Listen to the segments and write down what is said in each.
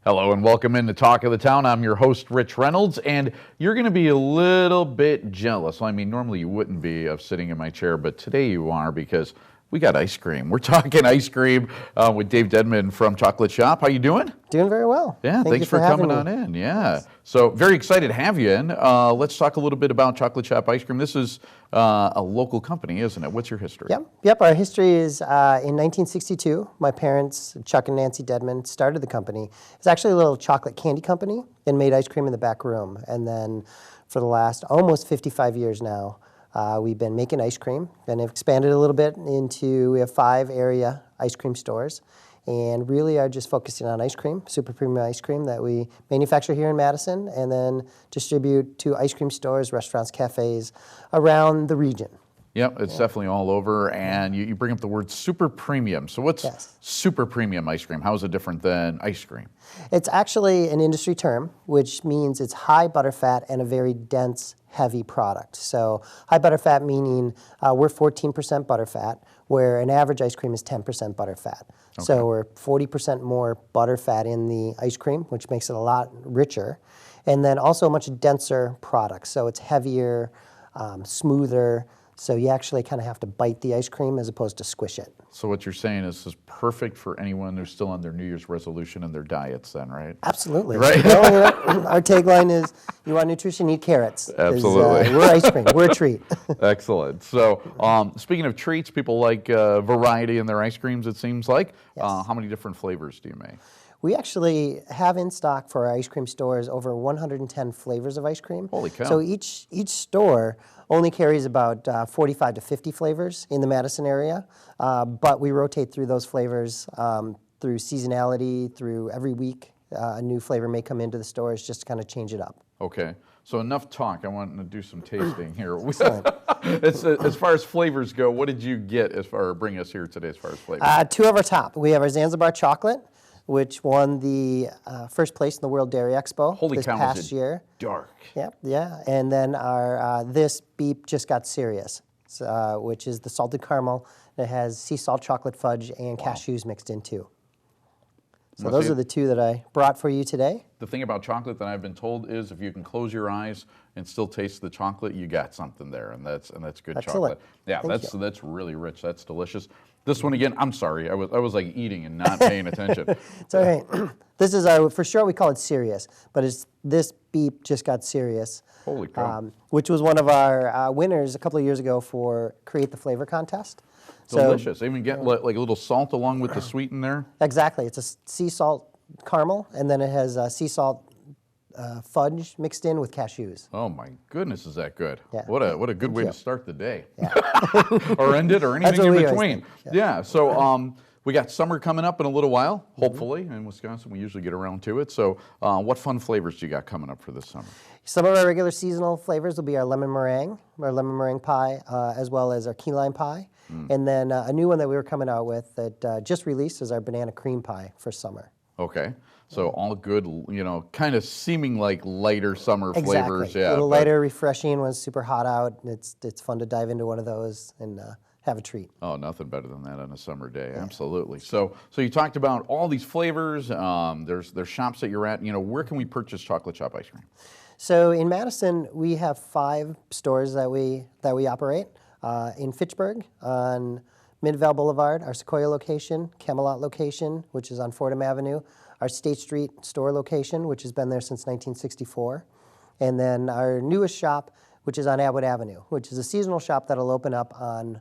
Hello and welcome into Talk of the Town. I'm your host, Rich Reynolds, and you're going to be a little bit jealous. Well, I mean, normally you wouldn't be of sitting in my chair, but today you are because we got ice cream. We're talking ice cream with Dave Dedman from Chocolate Shop. How you doing? Doing very well. Yeah, thanks for coming on in. Yeah. So very excited to have you in. Let's talk a little bit about Chocolate Shop Ice Cream. This is a local company, isn't it? What's your history? Yep. Our history is in 1962. My parents, Chuck and Nancy Dedman, started the company. It's actually a little chocolate candy company and made ice cream in the back room. And then for the last almost 55 years now, we've been making ice cream and have expanded a little bit into, we have 5 area ice cream stores. And really are just focusing on ice cream, super premium ice cream that we manufacture here in Madison and then distribute to ice cream stores, restaurants, cafes around the region. Yep, it's definitely all over. And you bring up the word super premium. So what's super premium ice cream? How is it different than ice cream? It's actually an industry term, which means it's high butterfat and a very dense, heavy product. So high butterfat meaning we're 14% butterfat, where an average ice cream is 10% butterfat. Okay. So we're 40% more butterfat in the ice cream, which makes it a lot richer. And then also a much denser product. So it's heavier, smoother. So you actually kind of have to bite the ice cream as opposed to squish it. So what you're saying is this is perfect for anyone who's still on their New Year's resolution and their diets then, right? Absolutely. Right? Our tagline is, you want nutrition, eat carrots. Absolutely. We're ice cream. We're a treat. Excellent. So speaking of treats, people like variety in their ice creams, it seems like. Yes. How many different flavors do you make? We actually have in stock for our ice cream stores over 110 flavors of ice cream. Holy cow. So each store only carries about 45 to 50 flavors in the Madison area, but we rotate through those flavors through seasonality, through every week. A new flavor may come into the stores just to kind of change it up. Okay. So enough talk. I want to do some tasting here. As far as flavors go, what did you get bring us here today as far as flavors? 2 of our top. We have our Zanzibar chocolate, which won the first place in the World Dairy Expo this past year. Dark. Yep, yeah. And then our This Beep Just Got Serious, which is the salted caramel that has sea salt, chocolate fudge, and cashews mixed in too. So those are the 2 that I brought for you today. The thing about chocolate that I've been told is if you can close your eyes and still taste the chocolate, you got something there, and that's good chocolate. Yeah, that's really rich. That's delicious. This one again, I'm sorry, I was like eating and not paying attention. It's all right. This is for sure we call it serious, but it's This Beep Just Got Serious. Holy cow. Which was one of our winners a couple of years ago for Create the Flavor contest. Delicious. Even get like a little salt along with the sweet in there. Exactly. It's a sea salt caramel, and then it has sea salt fudge mixed in with cashews. Oh my goodness, is that good? Yeah. What a good way to start the day. Yeah. Or end it, or anything in between. Yeah. So we got summer coming up in a little while, hopefully. In Wisconsin, we usually get around to it. So what fun flavors do you got coming up for this summer? Some of our regular seasonal flavors will be our lemon meringue pie, as well as our key lime pie. And then a new one that we were coming out with that just released is our banana cream pie for summer. Okay. So all good, kind of seeming like lighter summer flavors. Yeah, a little lighter, refreshing when it's super hot out. It's fun to dive into one of those and have a treat. Oh, nothing better than that on a summer day. Yeah. Absolutely. So you talked about all these flavors. There's shops that you're at. Where can we purchase Chocolate Shop ice cream? So in Madison, we have 5 stores that we operate. In Fitchburg on Midvale Boulevard, our Sequoia location, Camelot location, which is on Fordham Avenue, our State Street store location, which has been there since 1964, and then our newest shop, which is on Atwood Avenue, which is a seasonal shop that'll open up on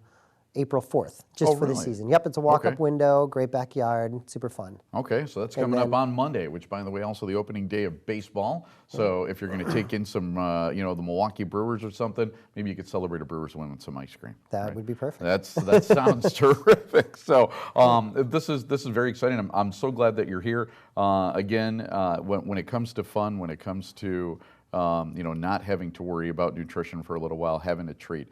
April 4th, just for the season. Yep, it's a walk-up window, great backyard, super fun. Okay, so that's coming up on Monday, which, by the way, also the opening day of baseball. So if you're going to take in some, the Milwaukee Brewers or something, maybe you could celebrate a Brewers win with some ice cream. That would be perfect. That sounds terrific. So this is very exciting. I'm so glad that you're here. Again, when it comes to fun, when it comes to not having to worry about nutrition for a little while, having a treat.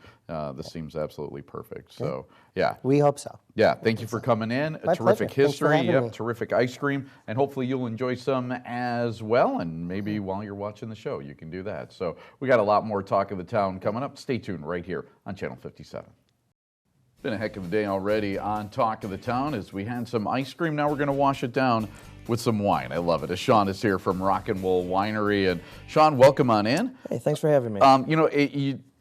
This seems absolutely perfect. So, yeah. We hope so. Yeah, thank you for coming in. My terrific pleasure. history. Thanks for having me. Terrific ice cream. And hopefully you'll enjoy some as well. And maybe while you're watching the show, you can do that. So we got a lot more Talk of the Town coming up. Stay tuned right here on Channel 57. Been a heck of a day already on Talk of the Town as we had some ice cream. Now we're going to wash it down with some wine. I love it. As Sean is here from Rock and Wool Winery. And Sean, welcome on in. Hey, thanks for having me.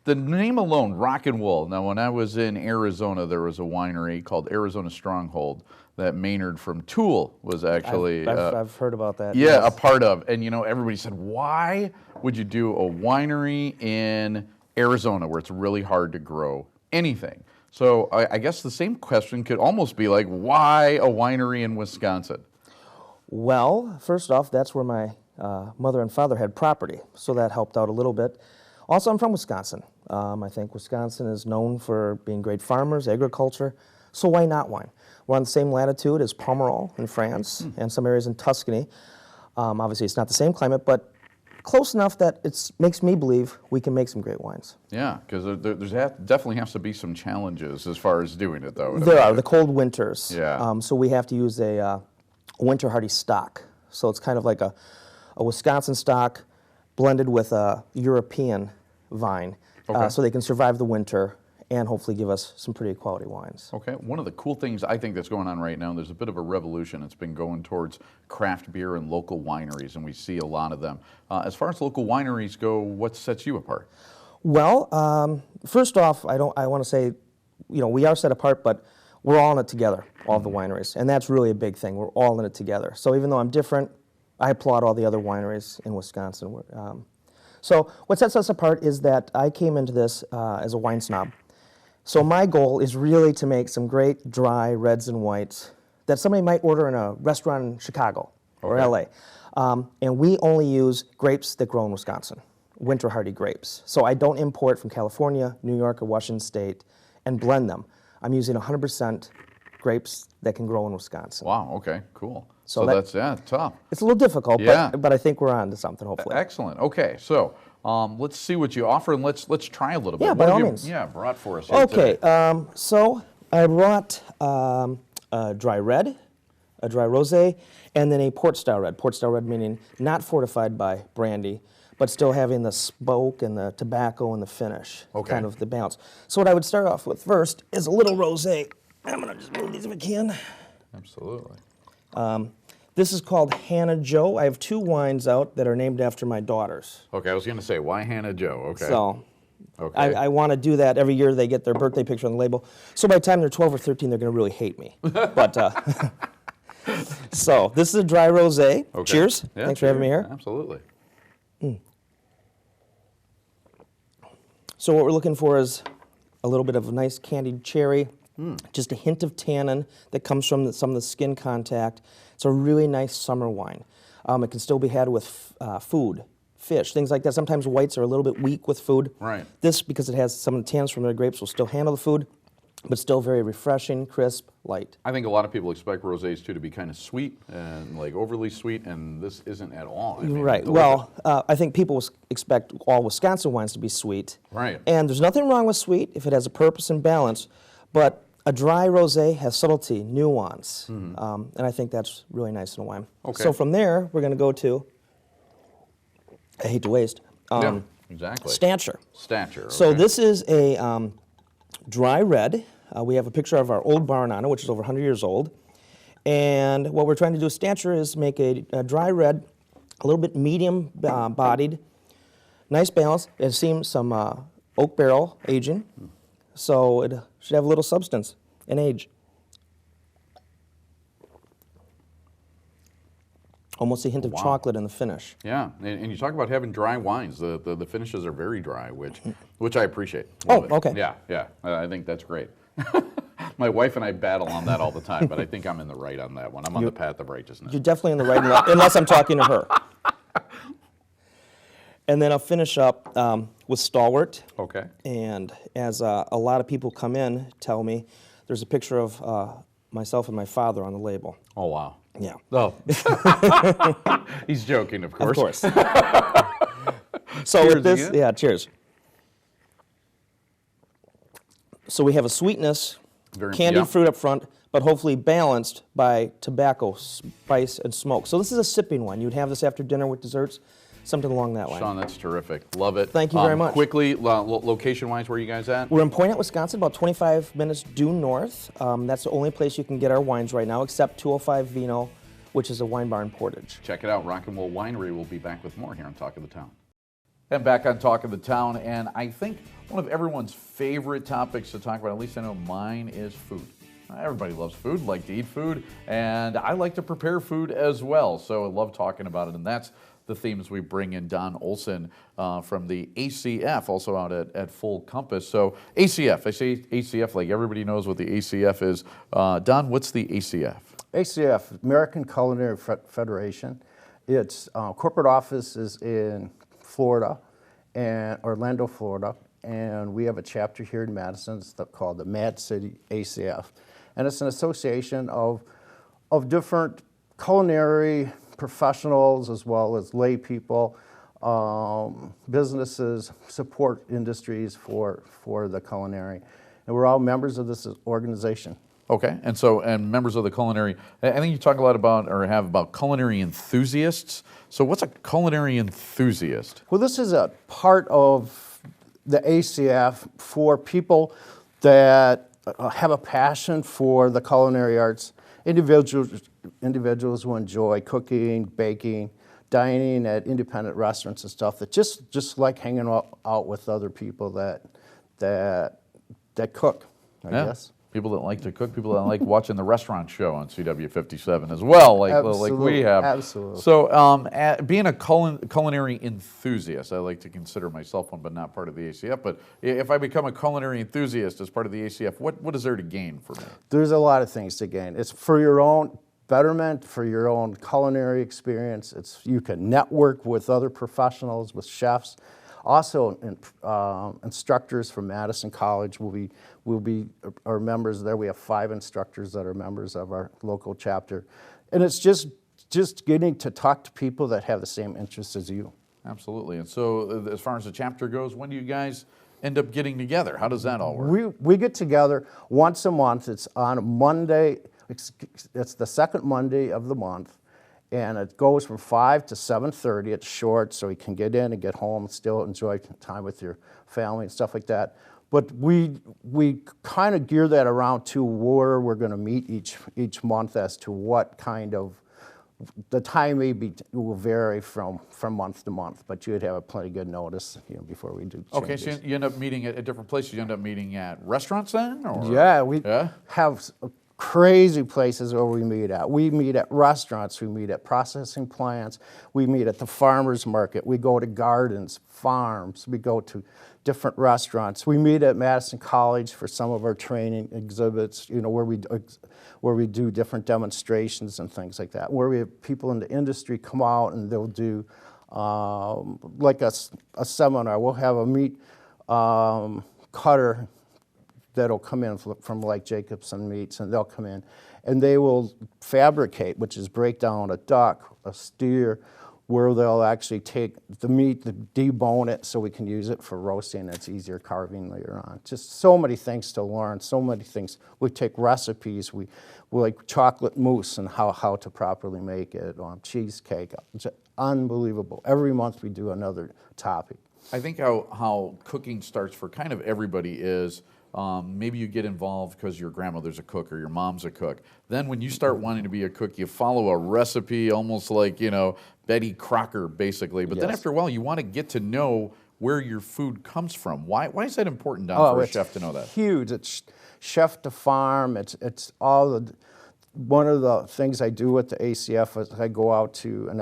The name alone, Rock and Wool. Now, when I was in Arizona, there was a winery called Arizona Stronghold that Maynard from Tool was actually... I've heard about that. Yeah, yes. a part of. And, everybody said, why would you do a winery in Arizona where it's really hard to grow anything? So I guess the same question could almost be like, why a winery in Wisconsin? Well, first off, that's where my mother and father had property, so that helped out a little bit. Also, I'm from Wisconsin. I think Wisconsin is known for being great farmers, agriculture, so why not wine? We're on the same latitude as Pomerol in France and some areas in Tuscany. Obviously, it's not the same climate, but close enough that it makes me believe we can make some great wines. Yeah, because definitely has to be some challenges as far as doing it, though. There are, the cold winters. Yeah. So we have to use a winter hardy stock. So it's kind of like a Wisconsin stock blended with a European vine. Okay. So they can survive the winter and hopefully give us some pretty quality wines. Okay, one of the cool things I think that's going on right now, there's a bit of a revolution. It's been going towards craft beer and local wineries, and we see a lot of them. As far as local wineries go, what sets you apart? Well, first off, I want to say, we are set apart, but we're all in it together, all the wineries, and that's really a big thing. We're all in it together. So even though I'm different, I applaud all the other wineries in Wisconsin. So what sets us apart is that I came into this as a wine snob. So my goal is really to make some great dry reds and whites that somebody might order in a restaurant in Chicago or LA. And we only use grapes that grow in Wisconsin, winter hardy grapes. So I don't import from California, New York, or Washington State and blend them. I'm using 100% grapes that can grow in Wisconsin. Wow, okay, cool. So that's tough. It's a little difficult, Yeah. but I think we're on to something, hopefully. Excellent. Okay, so let's see what you offer, and let's try a little bit. Yeah, What by have all you, means. Yeah, brought for us here Okay, today? so I brought a dry red, a dry rosé, and then a port-style red. Port-style red meaning not fortified by brandy, but still having the smoke and the tobacco and the finish, Okay. kind of the balance. So what I would start off with first is a little rosé. I'm gonna just move these if I can. Absolutely. This is called Hannah Joe. I have two wines out that are named after my daughters. Okay, I was going to say, why Hannah Joe? Okay. So okay. I want to do that every year. They get their birthday picture on the label. So by the time they're 12 or 13, they're going to really hate me. But so this is a dry rosé. Okay. Cheers. Yeah, Thanks for having me cheers. here. Absolutely. So what we're looking for is a little bit of a nice candied cherry, just a hint of tannin that comes from some of the skin contact. It's a really nice summer wine. It can still be had with food, fish, things like that. Sometimes whites are a little bit weak with food. Right. This, because it has some of the tannins from the grapes, will still handle the food, but still very refreshing, crisp, light. I think a lot of people expect rosés too to be kind of sweet and like overly sweet, and this isn't at all. I mean, Right. delicious. Well, I think people expect all Wisconsin wines to be sweet. Right. And there's nothing wrong with sweet if it has a purpose and balance, but a dry rosé has subtlety, nuance, and I think that's really nice in a wine. Okay. So from there, we're going to go to, I hate to waste, Yeah, exactly. Stature. Stature. So okay. this is a dry red. We have a picture of our old barn on it, which is over 100 years old. And what we're trying to do with Stature is make a dry red, a little bit medium bodied, nice balance. It seems some oak barrel aging, so it should have a little substance and age. Almost a hint of Wow. chocolate in the finish. Yeah, and you talk about having dry wines. The finishes are very dry, which I appreciate. Oh, Love it. okay. Yeah. I think that's great. My wife and I battle on that all the time, but I think I'm in the right on that one. I'm on the path of righteousness. You're definitely in the right, unless I'm talking to her. And then I'll finish up with Stalwart. Okay. And as a lot of people come in, tell me, there's a picture of myself and my father on the label. Oh, wow. Yeah. Oh. He's joking, of course. Of course. So Cheers with this, again. yeah, cheers. So we have a sweetness, Very- candied yeah. fruit up front, but hopefully balanced by tobacco, spice, and smoke. So this is a sipping wine. You'd have this after dinner with desserts. something along that line. Sean, that's terrific. Love it. Thank you very much. Quickly, location-wise, where are you guys at? We're in Poinet, Wisconsin, about 25 minutes due north. That's the only place you can get our wines right now, except 205 Vino, which is a wine bar in Portage. Check it out. Rock and Roll Winery. We'll be back with more here on Talk of the Town. And back on Talk of the Town, and I think one of everyone's favorite topics to talk about, at least I know mine, is food. Everybody loves food, like to eat food, and I like to prepare food as well, so I love talking about it, and that's the themes we bring in. Don Olson from the ACF, also out at Full Compass. So ACF, I say ACF like everybody knows what the ACF is. Don, what's the ACF? ACF, American Culinary Federation. Its corporate office is in Florida, and Orlando, Florida, and we have a chapter here in Madison. It's called the Mad City ACF, and it's an association of different culinary professionals as well as lay people, businesses, support industries for the culinary, and we're all members of this organization. Okay, and members of the culinary, I think you talk a lot about, or have about culinary enthusiasts. So what's a culinary enthusiast? Well, this is a part of the ACF for people that have a passion for the culinary arts, individuals who enjoy cooking, baking, dining at independent restaurants and stuff, that just like hanging out with other people that cook, I guess. People that like to cook, people that like watching the restaurant show on CW57 as well, like we have. Absolutely. So being a culinary enthusiast, I like to consider myself one, but not part of the ACF. But if I become a culinary enthusiast as part of the ACF, what is there to gain for me? There's a lot of things to gain. It's for your own betterment, for your own culinary experience. You can network with other professionals, with chefs. Also, instructors from Madison College will be our members there. We have 5 instructors that are members of our local chapter, and it's just getting to talk to people that have the same interests as you. Absolutely. And so, as far as the chapter goes, when do you guys end up getting together? How does that all work? We get together once a month. It's on a Monday. It's the second Monday of the month. And it goes from 5 to 7:30. It's short, so you can get in and get home and still enjoy time with your family and stuff like that. But we kind of gear that around to where we're going to meet each month as to what kind of, the time will vary from month to month, but you would have a plenty good notice, before we do changes. Okay, so you end up meeting at different places. You end up meeting at restaurants then? Or? Yeah, we have crazy places where we meet at. We meet at restaurants, we meet at processing plants, we meet at the farmers market, we go to gardens, farms, we go to different restaurants. We meet at Madison College for some of our training exhibits, where we do different demonstrations and things like that, where we have people in the industry come out and they'll do like a seminar. We'll have a meat cutter that'll come in from like Jacobson Meats, and they'll come in and they will fabricate, which is break down a duck, a steer, where they'll actually take the meat, debone it so we can use it for roasting. It's easier carving later on. Just so many things to learn, so many things. We take recipes, we like chocolate mousse and how to properly make it, cheesecake. It's unbelievable. Every month we do another topic. I think how cooking starts for kind of everybody is, maybe you get involved because your grandmother's a cook or your mom's a cook. Then when you start wanting to be a cook, you follow a recipe almost like, Betty Crocker, basically. But then after a while, you want to get to know where your food comes from. Why is that important, Don, for a chef to know that? Huge. It's chef to farm. It's all one of the things I do with the ACF is I go out to, and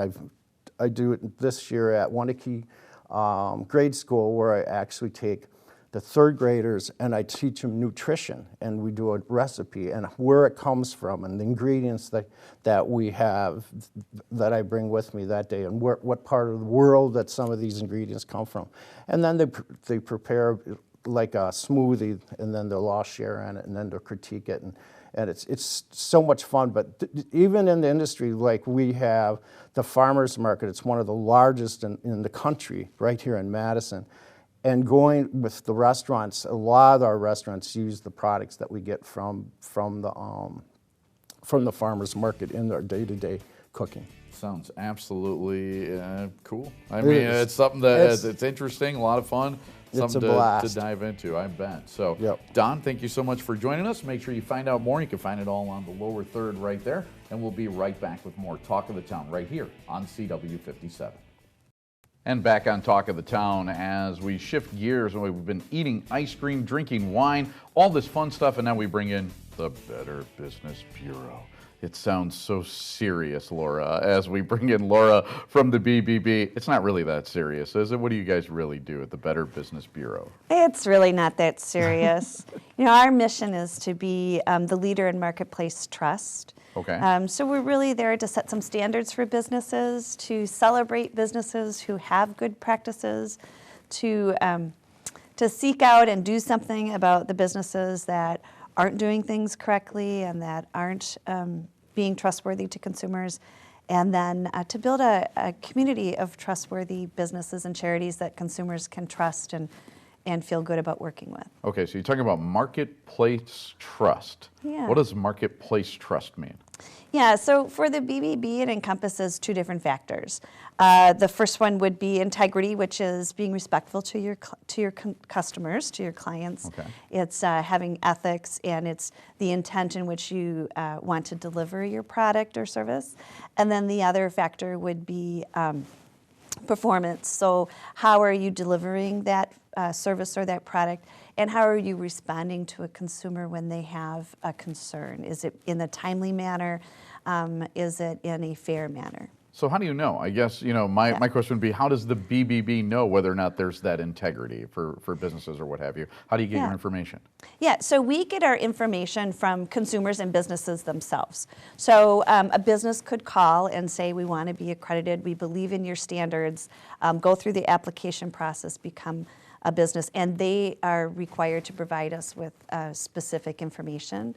I do it this year at Wanakee grade school, where I actually take the 3rd graders and I teach them nutrition, and we do a recipe and where it comes from and the ingredients that we have that I bring with me that day, and what part of the world that some of these ingredients come from. And then they prepare like a smoothie, and then they'll all share in it, and then they'll critique it, and it's so much fun. But even in the industry, like we have the farmers market, it's one of the largest in the country right here in Madison. And going with the restaurants, a lot of our restaurants use the products that we get from the farmers market in their day-to-day cooking. Sounds absolutely cool. I It mean, is. it's something that It's- it's interesting, a lot of fun, It's something a to blast. dive into, I bet. So, Yep. Don, thank you so much for joining us. Make sure you find out more. You can find it all on the lower third right there. And we'll be right back with more Talk of the Town right here on CW57. And back on Talk of the Town as we shift gears, and we've been eating ice cream, drinking wine, all this fun stuff, and now we bring in the Better Business Bureau. It sounds so serious, Laura, as we bring in Laura from the BBB. It's not really that serious, is it? What do you guys really do at the Better Business Bureau? It's really not that serious. Our mission is to be the leader in marketplace trust. Okay. So we're really there to set some standards for businesses, to celebrate businesses who have good practices, to seek out and do something about the businesses that aren't doing things correctly and that aren't being trustworthy to consumers, and then to build a community of trustworthy businesses and charities that consumers can trust and feel good about working with. Okay, so you're talking about marketplace trust. Yeah. What does marketplace trust mean? Yeah, so for the BBB, it encompasses two different factors. The first one would be integrity, which is being respectful to your customers, to your clients. Okay. It's having ethics, and it's the intent in which you want to deliver your product or service. And then the other factor would be performance. So how are you delivering that service or that product, and how are you responding to a consumer when they have a concern? Is it in a timely manner? Is it in a fair manner? So how do you know? I guess, my question would be, how does the BBB know whether or not there's that integrity for businesses or what have you? How do you get your Yeah. information? Yeah, so we get our information from consumers and businesses themselves. So a business could call and say, we want to be accredited, we believe in your standards, go through the application process, become a business, and they are required to provide us with specific information.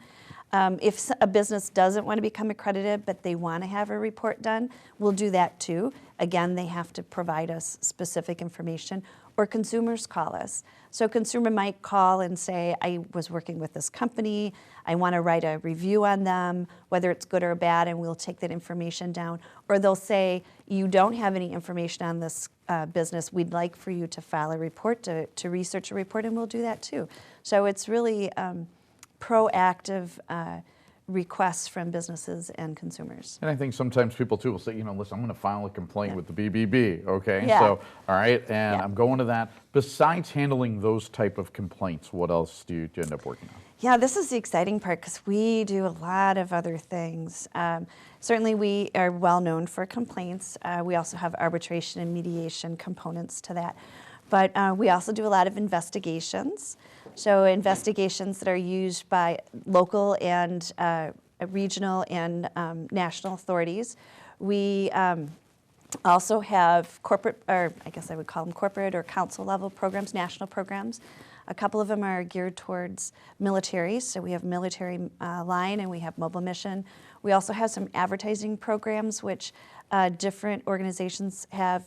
If a business doesn't want to become accredited, but they want to have a report done, we'll do that too. Again, they have to provide us specific information, or consumers call us. So a consumer might call and say, I was working with this company, I want to write a review on them, whether it's good or bad, and we'll take that information down. Or they'll say, you don't have any information on this business, we'd like for you to file a report, to research a report, and we'll do that too. So it's really proactive requests from businesses and consumers. And I think sometimes people too will say, listen, I'm going to file a complaint with the BBB, okay? Yeah. So, all right, and Yeah. I'm going to that. Besides handling those type of complaints, what else do you end up working on? Yeah, this is the exciting part because we do a lot of other things. Certainly we are well known for complaints. We also have arbitration and mediation components to that. But we also do a lot of investigations. So investigations that are used by local and regional and national authorities. We also have corporate, or I guess I would call them corporate or council level programs, national programs. A couple of them are geared towards military, so we have military line and we have mobile mission. We also have some advertising programs which different organizations have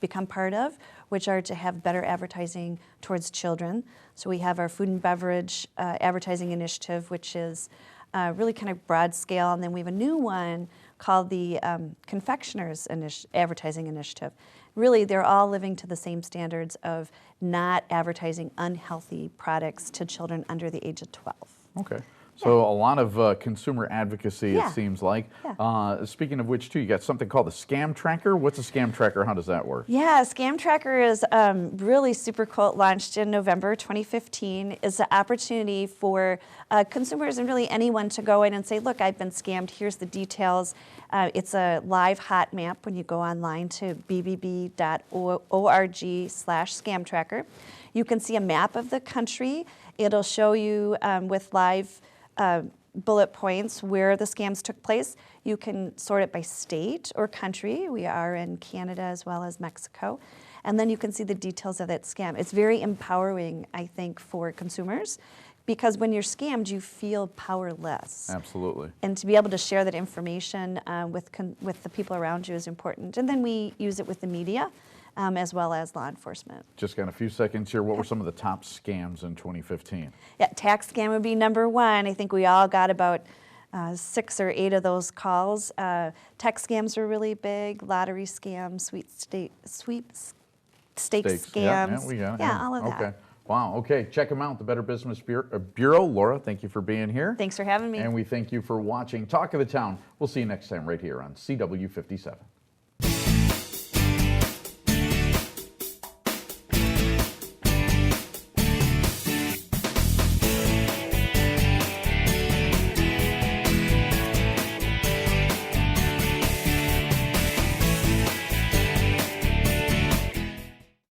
become part of, which are to have better advertising towards children. So we have our food and beverage advertising initiative, which is really kind of broad scale, and then we have a new one called the Confectioners Advertising Initiative. Really, they're all living to the same standards of not advertising unhealthy products to children under the age of 12. Okay. So a lot of consumer advocacy, Yeah. it seems like. Yeah. Speaking of which, too, you got something called the Scam Tracker. What's a Scam Tracker? How does that work? Yeah, Scam Tracker is really super cool. It launched in November 2015. It's an opportunity for consumers and really anyone to go in and say, look, I've been scammed. Here's the details. It's a live hot map when you go online to bbb.org/scam tracker. You can see a map of the country. It'll show you with live bullet points where the scams took place. You can sort it by state or country. We are in Canada as well as Mexico. And then you can see the details of that scam. It's very empowering, I think, for consumers, because when you're scammed, you feel powerless. Absolutely. And to be able to share that information with the people around you is important. And then we use it with the media as well as law enforcement. Just got a few seconds here. What were some of the top scams in 2015? Yeah, tax scam would be number one. I think we all got about 6 or 8 of those calls. Tech scams were really big, lottery scams, sweepstakes scams. Yeah, we got it. Yeah, all of that. Okay. Wow. Okay. Check them out. The Better Business Bureau. Laura, thank you for being here. Thanks for having me. And we thank you for watching Talk of the Town. We'll see you next time right here on CW57.